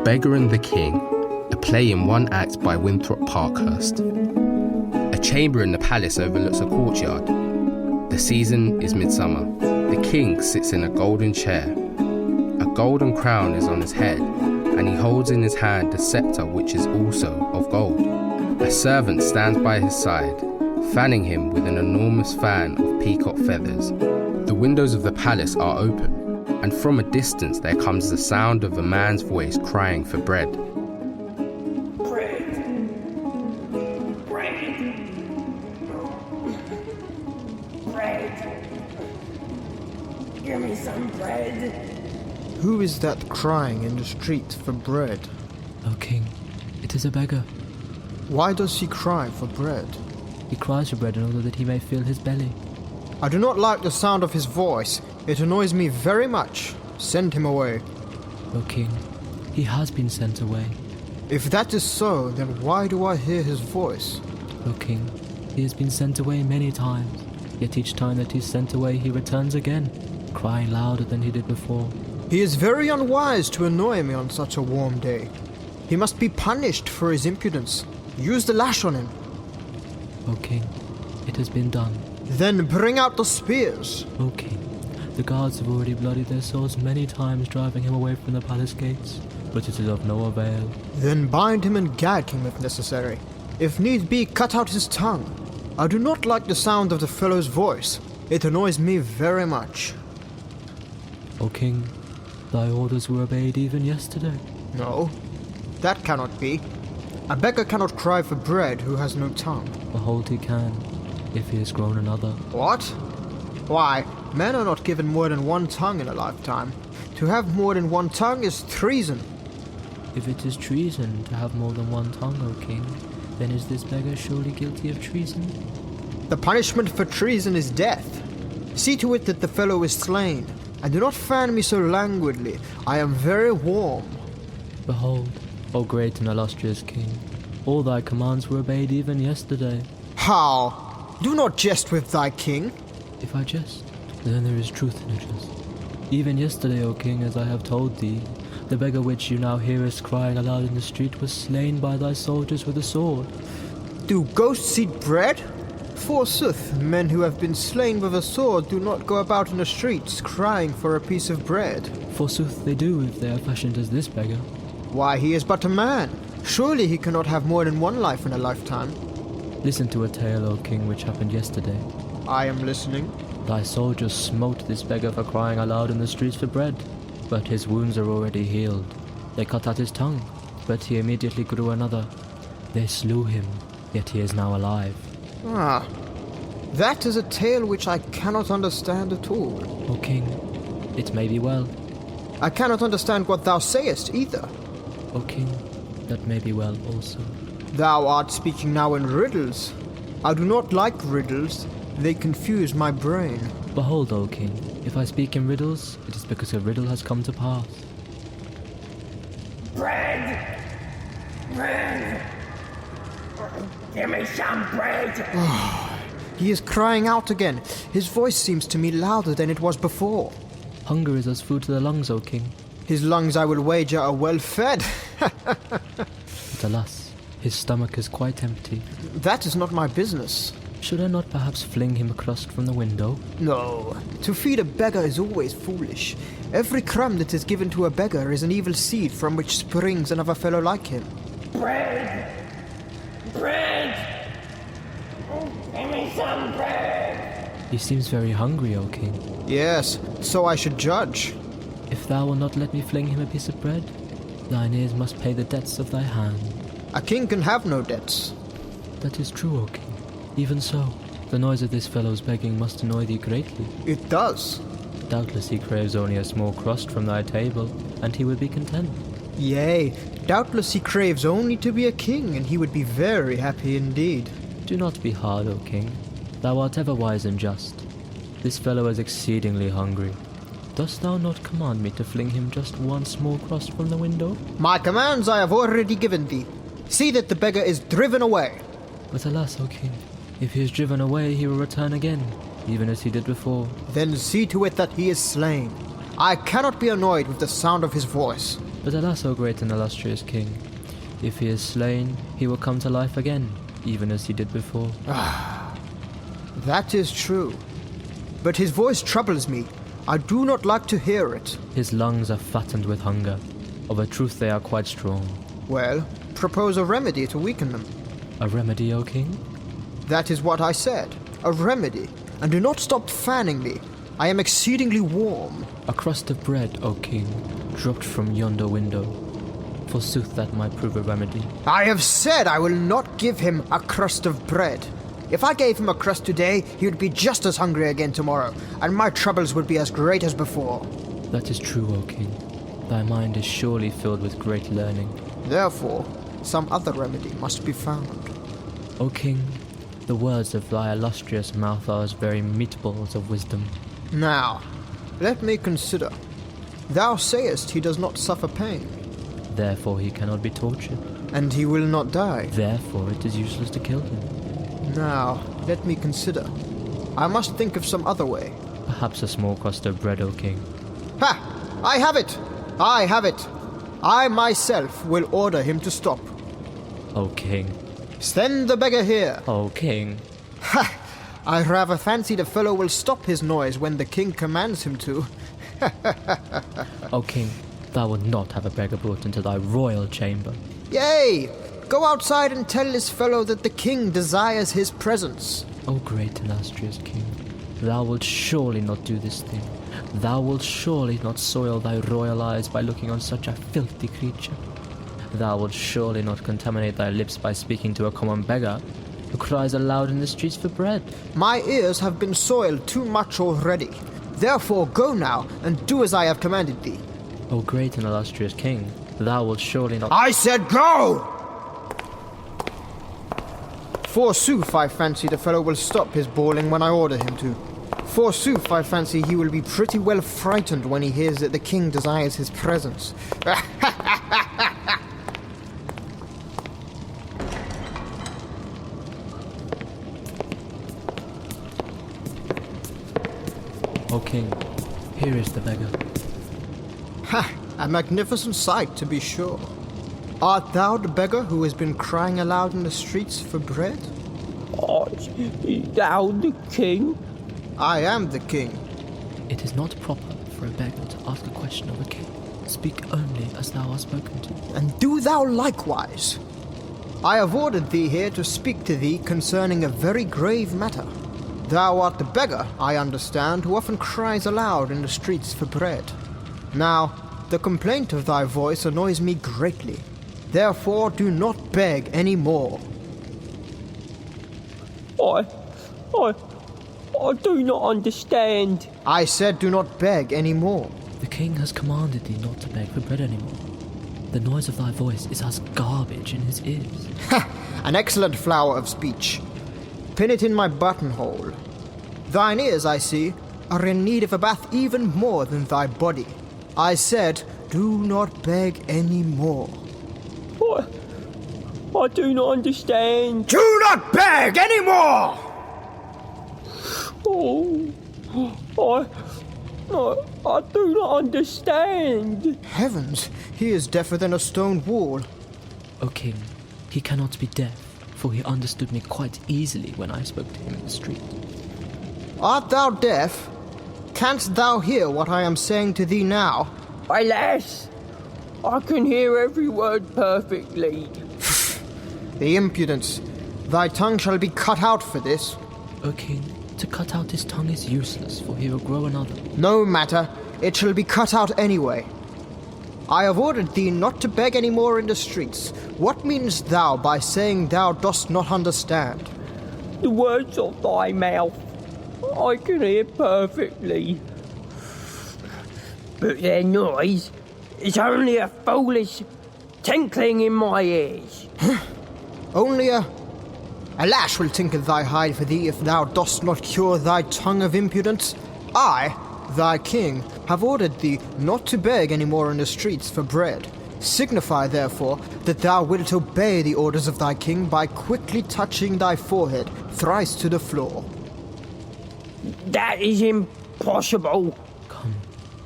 Beggar and the King, a play in one act by Winthrop Parkhurst. A chamber in the palace overlooks a courtyard. The season is midsummer. The king sits in a golden chair. A golden crown is on his head, and he holds in his hand a scepter which is also of gold. A servant stands by his side, fanning him with an enormous fan of peacock feathers. The windows of the palace are open, and from a distance there comes the sound of a man's voice crying for bread. Bread. Bread. Bread. Give me some bread. Who is that crying in the street for bread? O king, it is a beggar. Why does he cry for bread? He cries for bread in order that he may fill his belly. I do not like the sound of his voice. It annoys me very much. Send him away. O king, he has been sent away. If that is so, then why do I hear his voice? O king, he has been sent away many times, yet each time that he's sent away he returns again, crying louder than he did before. He is very unwise to annoy me on such a warm day. He must be punished for his impudence. Use the lash on him. O king, it has been done. Then bring out the spears. O king, the guards have already bloodied their swords many times driving him away from the palace gates, but it is of no avail. Then bind him and gag him if necessary. If need be, cut out his tongue. I do not like the sound of the fellow's voice. It annoys me very much. O king, thy orders were obeyed even yesterday. No, that cannot be. A beggar cannot cry for bread who has no tongue. Behold, he can, if he has grown another. What? Why, men are not given more than one tongue in a lifetime. To have more than one tongue is treason. If it is treason to have more than one tongue, O king, then is this beggar surely guilty of treason? The punishment for treason is death. See to it that the fellow is slain, and do not fan me so languidly. I am very warm. Behold, O great and illustrious king, all thy commands were obeyed even yesterday. How? Do not jest with thy king. If I jest, then there is truth in a jest. Even yesterday, O king, as I have told thee, the beggar which you now hearest crying aloud in the street was slain by thy soldiers with a sword. Do ghosts eat bread? Forsooth, men who have been slain with a sword do not go about in the streets crying for a piece of bread. Forsooth they do, if they are fashioned as this beggar. Why, he is but a man. Surely he cannot have more than one life in a lifetime. Listen to a tale, O king, which happened yesterday. I am listening. Thy soldiers smote this beggar for crying aloud in the streets for bread, but his wounds are already healed. They cut out his tongue, but he immediately grew another. They slew him, yet he is now alive. Ah, that is a tale which I cannot understand at all. O king, it may be well. I cannot understand what thou sayest either. O king, that may be well also. Thou art speaking now in riddles. I do not like riddles. They confuse my brain. Behold, O king, if I speak in riddles, it is because a riddle has come to pass. Bread. Bread. Give me some bread. He is crying out again. His voice seems to me louder than it was before. Hunger is as food to the lungs, O king. His lungs, I will wager, are well fed. But alas, his stomach is quite empty. That is not my business. Should I not perhaps fling him a crust from the window? No, to feed a beggar is always foolish. Every crumb that is given to a beggar is an evil seed from which springs another fellow like him. Bread. Bread. Give me some bread. He seems very hungry, O king. Yes, so I should judge. If thou wilt not let me fling him a piece of bread, thine ears must pay the debts of thy hand. A king can have no debts. That is true, O king. Even so, the noise of this fellow's begging must annoy thee greatly. It does. Doubtless he craves only a small crust from thy table, and he would be content. Yea, doubtless he craves only to be a king, and he would be very happy indeed. Do not be hard, O king. Thou art ever wise and just. This fellow is exceedingly hungry. Dost thou not command me to fling him just one small crust from the window? My commands I have already given thee. See that the beggar is driven away. But alas, O king, if he is driven away, he will return again, even as he did before. Then see to it that he is slain. I cannot be annoyed with the sound of his voice. But alas, O great and illustrious king, if he is slain, he will come to life again, even as he did before. That is true. But his voice troubles me. I do not like to hear it. His lungs are fattened with hunger. Of a truth they are quite strong. Well, propose a remedy to weaken them. A remedy, O king? That is what I said. A remedy. And do not stop fanning me. I am exceedingly warm. A crust of bread, O king, dropped from yonder window. Forsooth that might prove a remedy. I have said I will not give him a crust of bread. If I gave him a crust today, he would be just as hungry again tomorrow, and my troubles would be as great as before. That is true, O king. Thy mind is surely filled with great learning. Therefore, some other remedy must be found. O king, the words of thy illustrious mouth are as very meatballs of wisdom. Now, let me consider. Thou sayest he does not suffer pain, Therefore he cannot be tortured. and he will not die. Therefore it is useless to kill him. Now, let me consider. I must think of some other way. Perhaps a small crust of bread, O king. Ha! I have it! I have it! I myself will order him to stop. O king. Send the beggar here. O king. Ha! I rather fancy the fellow will stop his noise when the king commands him to. O king, thou wilt not have a beggar brought into thy royal chamber. Yea! Go outside and tell this fellow that the king desires his presence. O great and illustrious king, thou wilt surely not do this thing. Thou wilt surely not soil thy royal eyes by looking on such a filthy creature. Thou wilt surely not contaminate thy lips by speaking to a common beggar who cries aloud in the streets for bread. My ears have been soiled too much already. Therefore go now and do as I have commanded thee. O great and illustrious king, thou wilt surely not— I said go! Forsooth, I fancy the fellow will stop his bawling when I order him to. Forsooth, I fancy he will be pretty well frightened when he hears that the king desires his presence. O king, here is the beggar. Ha! A magnificent sight, to be sure. Art thou the beggar who has been crying aloud in the streets for bread? Art thou the king? I am the king. It is not proper for a beggar to ask a question of a king. Speak only as thou art spoken to. And do thou likewise. I have ordered thee here to speak to thee concerning a very grave matter. Thou art the beggar, I understand, who often cries aloud in the streets for bread. Now, the complaint of thy voice annoys me greatly. Therefore, do not beg any more. I do not understand. I said do not beg any more. The king has commanded thee not to beg for bread anymore. The noise of thy voice is as garbage in his ears. Ha! An excellent flower of speech. Pin it in my buttonhole. Thine ears, I see, are in need of a bath even more than thy body. I said, do not beg any more. I do not understand. Do not beg any more! I do not understand. Heavens, he is deafer than a stone wall. O king, he cannot be deaf, for he understood me quite easily when I spoke to him in the street. Art thou deaf? Canst thou hear what I am saying to thee now? Alas, I can hear every word perfectly. The impudence. Thy tongue shall be cut out for this. O king, to cut out his tongue is useless, for he will grow another. No matter, it shall be cut out anyway. I have ordered thee not to beg any more in the streets. What meanest thou by saying thou dost not understand? The words of thy mouth I can hear perfectly. But their noise is only a foolish tinkling in my ears. Only a lash will tinkle thy hide for thee if thou dost not cure thy tongue of impudence. I, thy king, have ordered thee not to beg any more in the streets for bread. Signify, therefore, that thou wilt obey the orders of thy king by quickly touching thy forehead thrice to the floor. That is impossible. Come,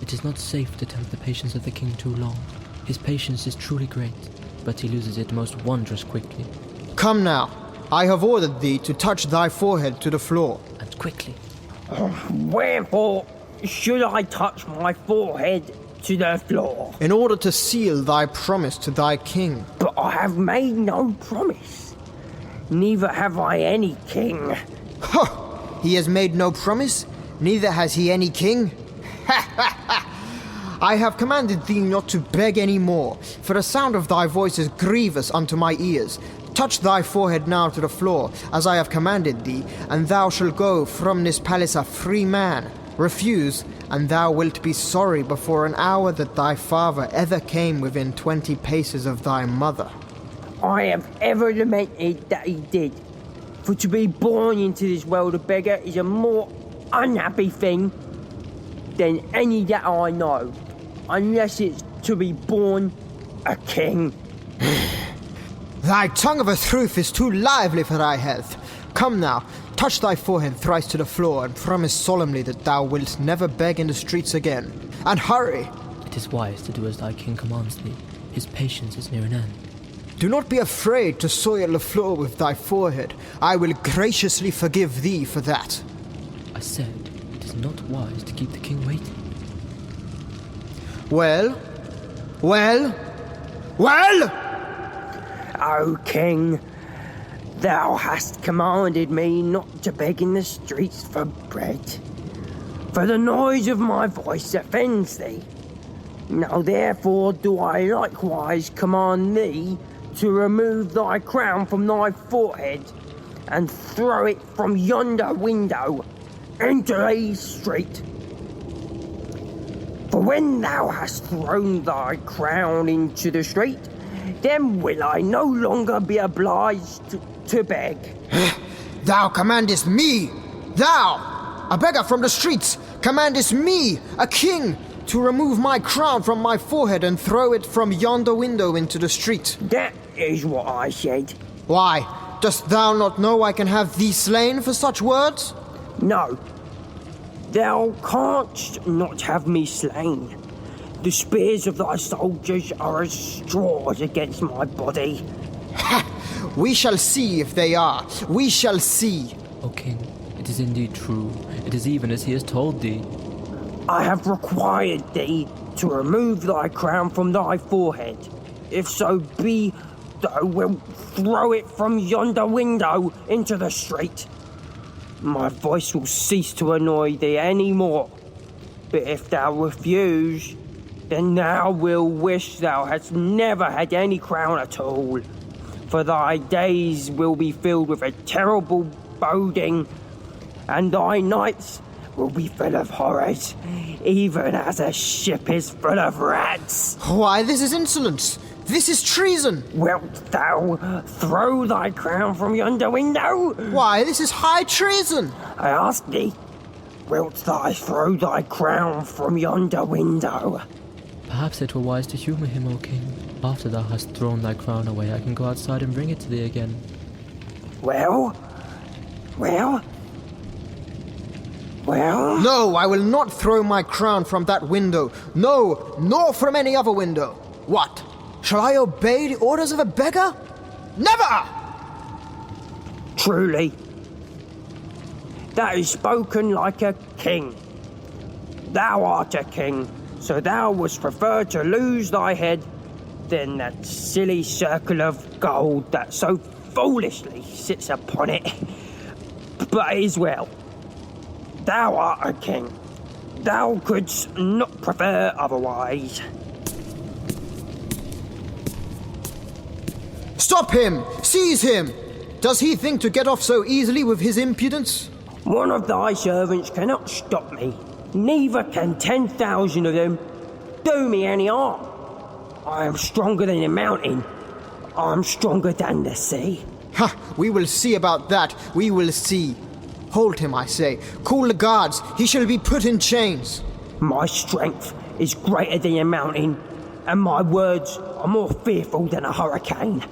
it is not safe to tempt the patience of the king too long. His patience is truly great, but he loses it most wondrous quickly. Come now, I have ordered thee to touch thy forehead to the floor. And quickly. Wherefore should I touch my forehead to the floor? In order to seal thy promise to thy king. But I have made no promise. Neither have I any king. Ha! He has made no promise, neither has he any king. I have commanded thee not to beg any more, for the sound of thy voice is grievous unto my ears. Touch thy forehead now to the floor, as I have commanded thee, and thou shalt go from this palace a free man. Refuse, and thou wilt be sorry before an hour that thy father ever came within 20 paces of thy mother. I have ever lamented that he did. For to be born into this world a beggar is a more unhappy thing than any that I know, unless it's to be born a king. Thy tongue of a truth is too lively for thy health. Come now, touch thy forehead thrice to the floor, and promise solemnly that thou wilt never beg in the streets again. And hurry! It is wise to do as thy king commands thee. His patience is near an end. Do not be afraid to soil the floor with thy forehead. I will graciously forgive thee for that. I said, it is not wise to keep the king waiting. Well? Well? Well? O king, thou hast commanded me not to beg in the streets for bread, for the noise of my voice offends thee. Now therefore do I likewise command thee to remove thy crown from thy forehead, and throw it from yonder window into the street. For when thou hast thrown thy crown into the street, then will I no longer be obliged to beg. Thou commandest me, thou, a beggar from the streets, commandest me, a king, to remove my crown from my forehead and throw it from yonder window into the street. That is what I said. Why, dost thou not know I can have thee slain for such words? No, thou canst not have me slain. The spears of thy soldiers are as straws against my body. We shall see if they are. We shall see. O king, it is indeed true. It is even as he has told thee. I have required thee to remove thy crown from thy forehead. If so be thou wilt throw it from yonder window into the street, my voice will cease to annoy thee any more. But if thou refuse, then thou wilt wish thou hadst never had any crown at all, for thy days will be filled with a terrible boding, and thy nights will be full of horrors, even as a ship is full of rats. Why, this is insolence. This is treason. Wilt thou throw thy crown from yonder window? Why, this is high treason. I ask thee, wilt thou throw thy crown from yonder window? Perhaps it were wise to humour him, O king. After thou hast thrown thy crown away, I can go outside and bring it to thee again. Well? No, I will not throw my crown from that window. No, nor from any other window. What? Shall I obey the orders of a beggar? Never! Truly, that is spoken like a king. Thou art a king, so thou wouldst prefer to lose thy head than that silly circle of gold that so foolishly sits upon it. But it is well. Thou art a king. Thou couldst not prefer otherwise. Stop him! Seize him! Does he think to get off so easily with his impudence? One of thy servants cannot stop me. Neither can 10,000 of them do me any harm. I am stronger than the mountain. I am stronger than the sea. Ha! We will see about that. We will see. Hold him, I say. Call the guards. He shall be put in chains. My strength is greater than a mountain, and my words are more fearful than a hurricane.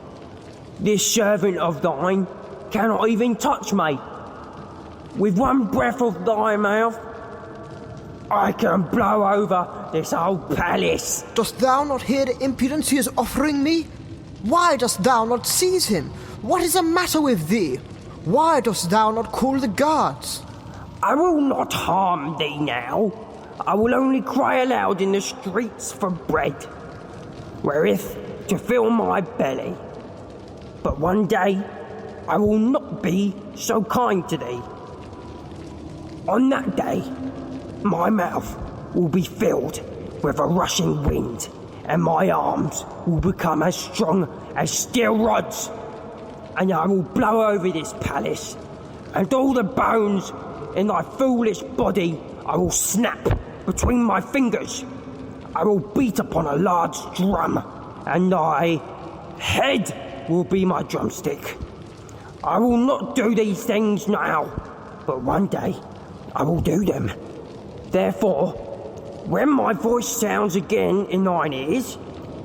This servant of thine cannot even touch me. With one breath of thy mouth, I can blow over this old palace. Dost thou not hear the impudence he is offering me? Why dost thou not seize him? What is the matter with thee? Why dost thou not call the guards? I will not harm thee now. I will only cry aloud in the streets for bread, wherewith to fill my belly. But one day I will not be so kind to thee. On that day, my mouth will be filled with a rushing wind, and my arms will become as strong as steel rods, and I will blow over this palace, and all the bones in thy foolish body I will snap between my fingers. I will beat upon a large drum, and thy head will be my drumstick. I will not do these things now, but one day I will do them. Therefore, when my voice sounds again in thine ears,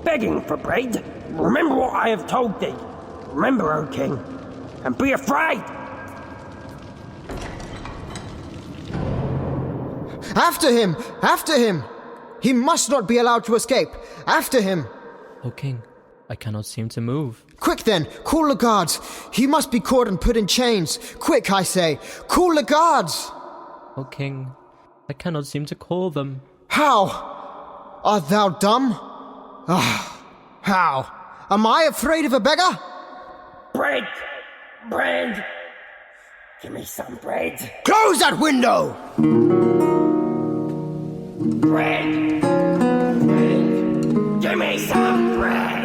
begging for bread, remember what I have told thee. Remember, O king, and be afraid. After him! After him! He must not be allowed to escape. After him! O king, I cannot seem to move. Quick then, call the guards. He must be caught and put in chains. Quick, I say, call the guards. O king, I cannot seem to call them. How? Art thou dumb? Ah, how? Am I afraid of a beggar? Bread! Bread! Give me some bread. Close that window! Bread! Bread! Give me some bread!